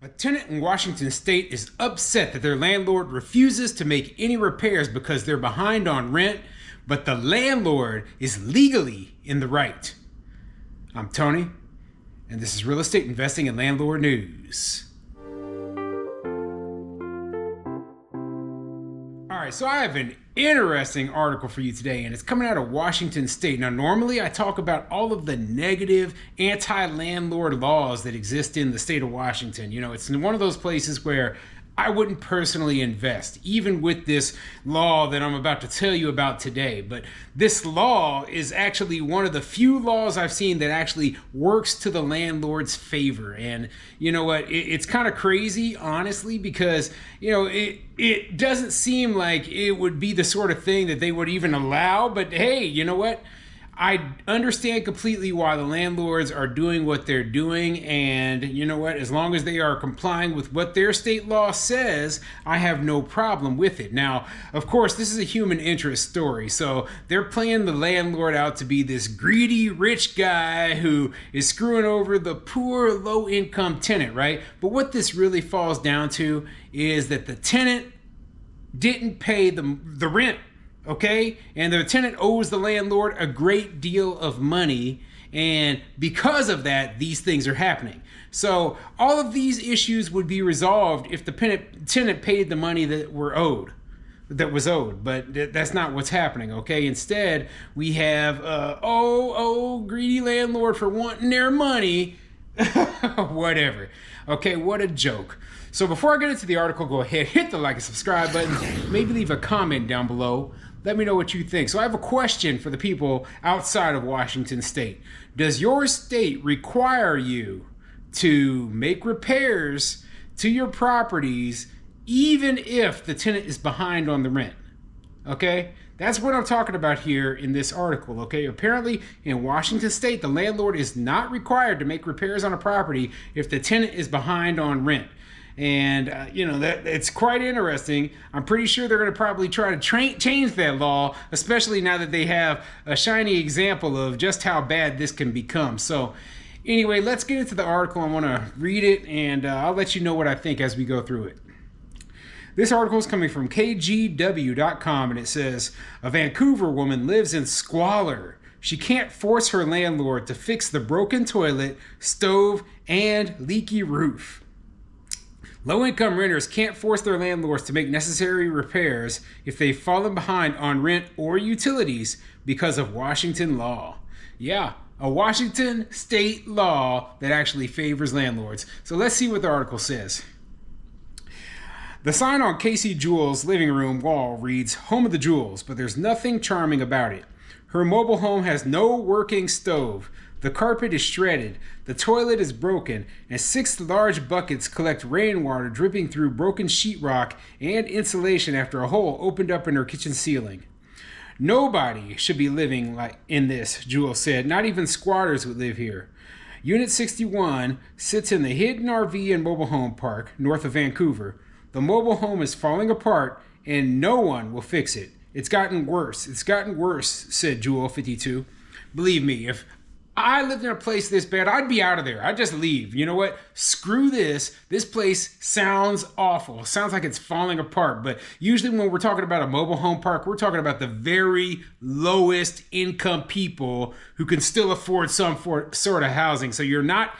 A tenant in Washington state is upset that their landlord refuses to make any repairs because they're behind on rent, but the landlord is legally in the right. I'm Tony, and this is Real Estate Investing and Landlord News. Alright, so I have an interesting article for you today, and it's coming out of Washington State. Now, normally I talk about all of the negative anti-landlord laws that exist in the state of Washington. You know, it's one of those places where I wouldn't personally invest, even with this law that I'm about to tell you about today. But this law is actually one of the few laws I've seen that actually works to the landlord's favor. And you know what? It's kind of crazy, honestly, because, you know, it doesn't seem like it would be the sort of thing that they would even allow. But hey, you know what? I understand completely why the landlords are doing what they're doing, and you know what? As long as they are complying with what their state law says, I have no problem with it. Now, of course, this is a human interest story, so they're playing the landlord out to be this greedy rich guy who is screwing over the poor low-income tenant, right? But what this really falls down to is that the tenant didn't pay the rent. Okay, and the tenant owes the landlord a great deal of money, and because of that, these things are happening. So all of these issues would be resolved if the tenant paid the money that was owed, but that's not what's happening. Okay, instead we have greedy landlord for wanting their money. Whatever. Okay, what a joke. So before I get into the article, go ahead, hit the like and subscribe button, maybe leave a comment down below. Let me know what you think. So I have a question for the people outside of Washington State. Does your state require you to make repairs to your properties even if the tenant is behind on the rent? Okay? That's what I'm talking about here in this article, okay? Apparently, in Washington State, the landlord is not required to make repairs on a property if the tenant is behind on rent. And, you know, that it's quite interesting. I'm pretty sure they're going to probably try to change that law, especially now that they have a shiny example of just how bad this can become. So anyway, let's get into the article. I want to read it, and I'll let you know what I think as we go through it. This article is coming from KGW.com, and it says, a Vancouver woman lives in squalor. She can't force her landlord to fix the broken toilet, stove, and leaky roof. Low-income renters can't force their landlords to make necessary repairs if they've fallen behind on rent or utilities because of Washington law. Yeah, a Washington state law that actually favors landlords. So let's see what the article says. The sign on Casey Jewell's living room wall reads, "Home of the Jewels," but there's nothing charming about it. Her mobile home has no working stove. The carpet is shredded, the toilet is broken, and 6 large buckets collect rainwater dripping through broken sheetrock and insulation after a hole opened up in her kitchen ceiling. Nobody should be living like in this, Jewell said. Not even squatters would live here. Unit 61 sits in the Hidden RV and Mobile Home Park, north of Vancouver. The mobile home is falling apart, and no one will fix it. It's gotten worse. It's gotten worse, said Jewell, 52. Believe me, if I lived in a place this bad, I'd be out of there. I'd just leave. You know what? Screw this. This place sounds awful. It sounds like it's falling apart. But usually when we're talking about a mobile home park, we're talking about the very lowest income people who can still afford some sort of housing. So you're not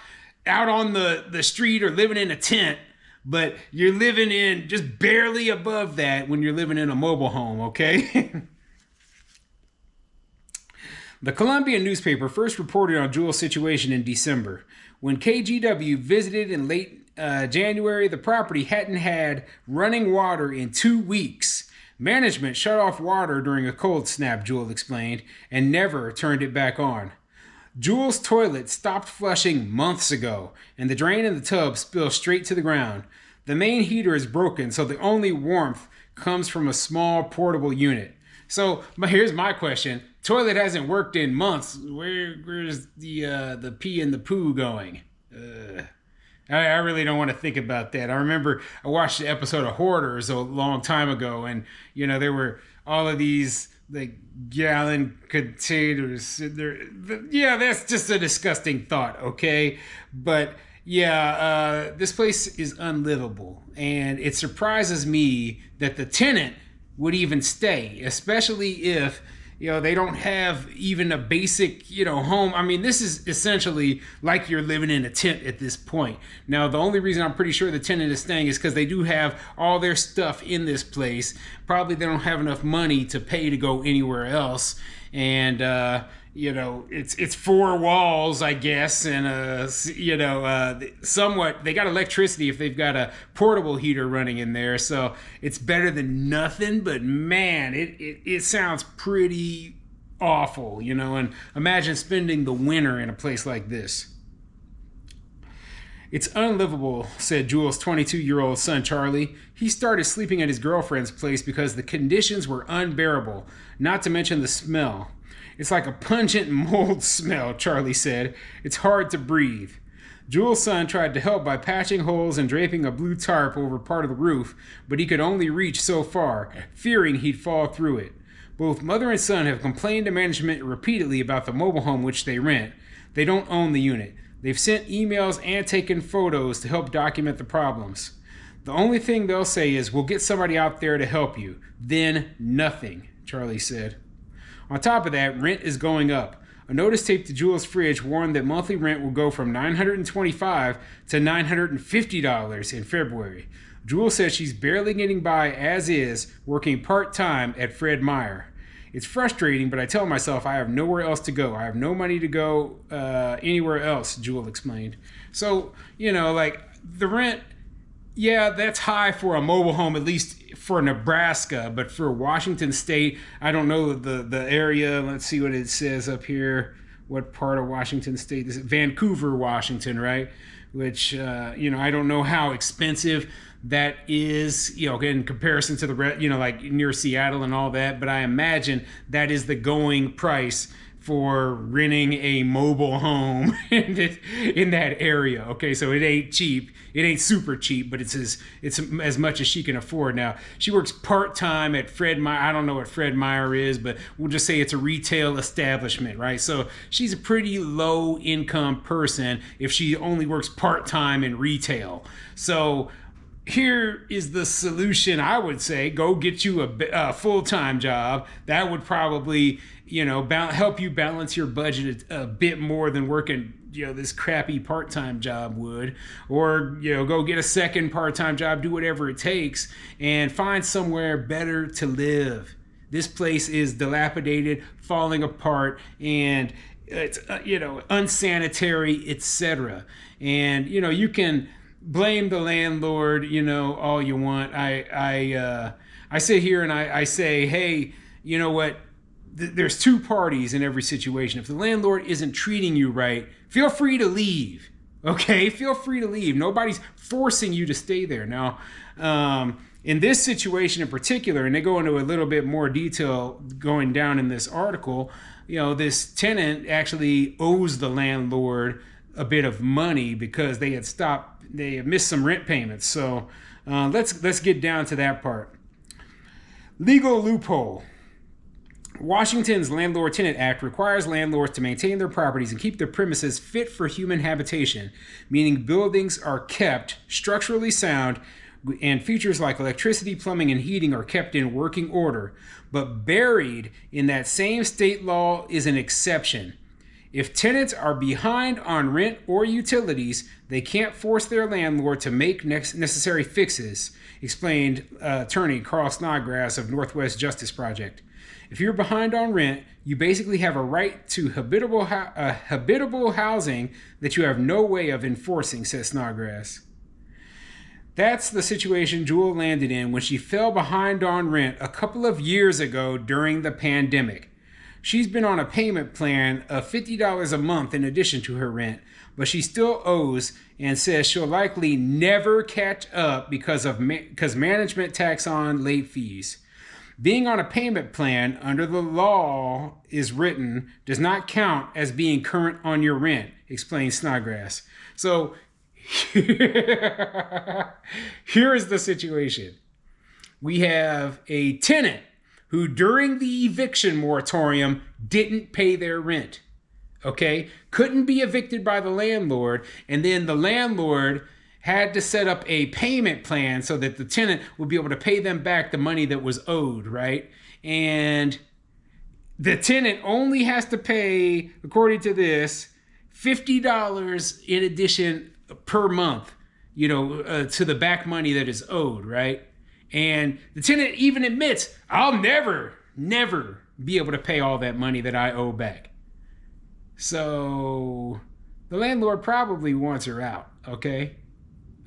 out on the street or living in a tent, but you're living in just barely above that when you're living in a mobile home, okay? The Columbian newspaper first reported on Jewell's situation in December. When KGW visited in late January, the property hadn't had running water in 2 weeks. Management shut off water during a cold snap, Jewell explained, and never turned it back on. Jewell's toilet stopped flushing months ago, and the drain in the tub spills straight to the ground. The main heater is broken, so the only warmth comes from a small portable unit. So, but here's my question. Toilet hasn't worked in months. Where's the pee and the poo going? I really don't want to think about that. I remember I watched the episode of Hoarders a long time ago, and you know there were all of these like gallon containers. Yeah, that's just a disgusting thought. Okay, but Yeah, this place is unlivable, and it surprises me that the tenant would even stay, especially if they don't have even a basic home. I mean, this is essentially like you're living in a tent at this point. Now, the only reason I'm pretty sure the tenant is staying is because they do have all their stuff in this place. Probably they don't have enough money to pay to go anywhere else, and it's four walls, I guess, and somewhat they got electricity if they've got a portable heater running in there, so it's better than nothing. But man, it sounds pretty awful, and imagine spending the winter in a place like this. It's unlivable, said Jules' 22-year-old son, Charlie. He started sleeping at his girlfriend's place because the conditions were unbearable, not to mention the smell. It's like a pungent mold smell, Charlie said. It's hard to breathe. Jules' son tried to help by patching holes and draping a blue tarp over part of the roof, but he could only reach so far, fearing he'd fall through it. Both mother and son have complained to management repeatedly about the mobile home which they rent. They don't own the unit. They've sent emails and taken photos to help document the problems. The only thing they'll say is, we'll get somebody out there to help you. Then nothing, Charlie said. On top of that, rent is going up. A notice taped to Jules' fridge warned that monthly rent will go from $925 to $950 in February. Jules says she's barely getting by as is, working part-time at Fred Meyer. It's frustrating, but I tell myself I have nowhere else to go. I have no money to go anywhere else, Jules explained. So, the rent, yeah, that's high for a mobile home, at least for Nebraska. But for Washington State, I don't know the area. Let's see what it says up here. What part of Washington State? This is Vancouver, Washington, right? Which, I don't know how expensive that is, in comparison to the, like near Seattle and all that. But I imagine that is the going price for renting a mobile home in that area. Okay, so it ain't cheap. It ain't super cheap, but it's as much as she can afford. Now, she works part-time at Fred Meyer. I don't know what Fred Meyer is, but we'll just say it's a retail establishment, right? So she's a pretty low-income person if she only works part-time in retail. So here is the solution, I would say. Go get you a full-time job. That would probably, help you balance your budget a bit more than working, this crappy part-time job would. Or, go get a second part-time job, do whatever it takes, and find somewhere better to live. This place is dilapidated, falling apart, and it's, unsanitary, etc. And, you can blame the landlord, all you want. I sit here and I say, hey, you know what? There's two parties in every situation. If the landlord isn't treating you right, feel free to leave. Okay, feel free to leave. Nobody's forcing you to stay there. Now, in this situation in particular, and they go into a little bit more detail going down in this article, this tenant actually owes the landlord a bit of money because they had missed some rent payments. So let's get down to that part. Legal loophole. Washington's Landlord-Tenant Act requires landlords to maintain their properties and keep their premises fit for human habitation, meaning buildings are kept structurally sound and features like electricity, plumbing, and heating are kept in working order. But buried in that same state law is an exception. If tenants are behind on rent or utilities, they can't force their landlord to make necessary fixes, explained attorney Carl Snodgrass of Northwest Justice Project. If you're behind on rent, you basically have a right to habitable housing that you have no way of enforcing, says Snodgrass. That's the situation Jewel landed in when she fell behind on rent a couple of years ago during the pandemic. She's been on a payment plan of $50 a month in addition to her rent, but she still owes and says she'll likely never catch up because management tacks on late fees. Being on a payment plan under the law is written does not count as being current on your rent, explains Snodgrass. So here is the situation. We have a tenant who during the eviction moratorium didn't pay their rent. Okay, couldn't be evicted by the landlord, and then the landlord had to set up a payment plan so that the tenant would be able to pay them back the money that was owed, right? And the tenant only has to pay, according to this, $50 in addition per month, to the back money that is owed, right? And the tenant even admits, I'll never be able to pay all that money that I owe back. So the landlord probably wants her out, okay?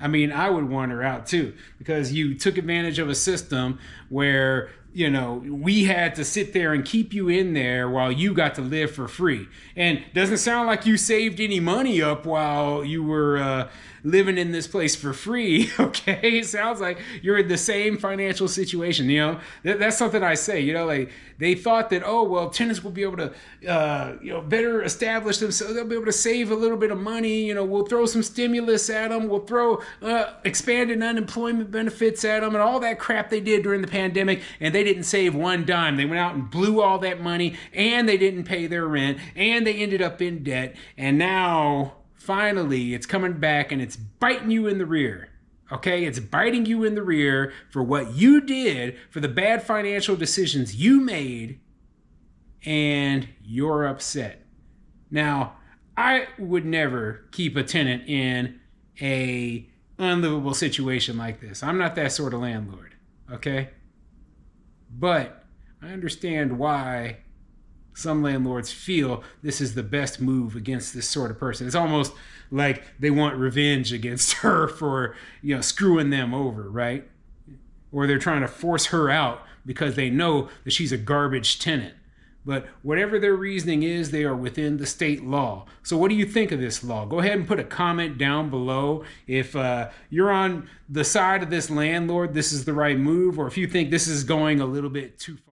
I mean, I would want her out too, because you took advantage of a system where, we had to sit there and keep you in there while you got to live for free. And doesn't sound like you saved any money up while you were living in this place for free, okay? It sounds like you're in the same financial situation, That's something I say, like they thought that, oh, well, tenants will be able to, better establish themselves. They'll be able to save a little bit of money. We'll throw some stimulus at them. We'll throw expanded unemployment benefits at them and all that crap they did during the pandemic. And they didn't save one dime. They went out and blew all that money, and they didn't pay their rent, and they ended up in debt. And now, finally, it's coming back and it's biting you in the rear. Okay, it's biting you in the rear for what you did, for the bad financial decisions you made, and you're upset. Now, I would never keep a tenant in a unlivable situation like this. I'm not that sort of landlord, okay? But I understand why some landlords feel this is the best move against this sort of person. It's almost like they want revenge against her for, screwing them over, right? Or they're trying to force her out because they know that she's a garbage tenant. But whatever their reasoning is, they are within the state law. So what do you think of this law? Go ahead and put a comment down below. If you're on the side of this landlord, this is the right move, or if you think this is going a little bit too far.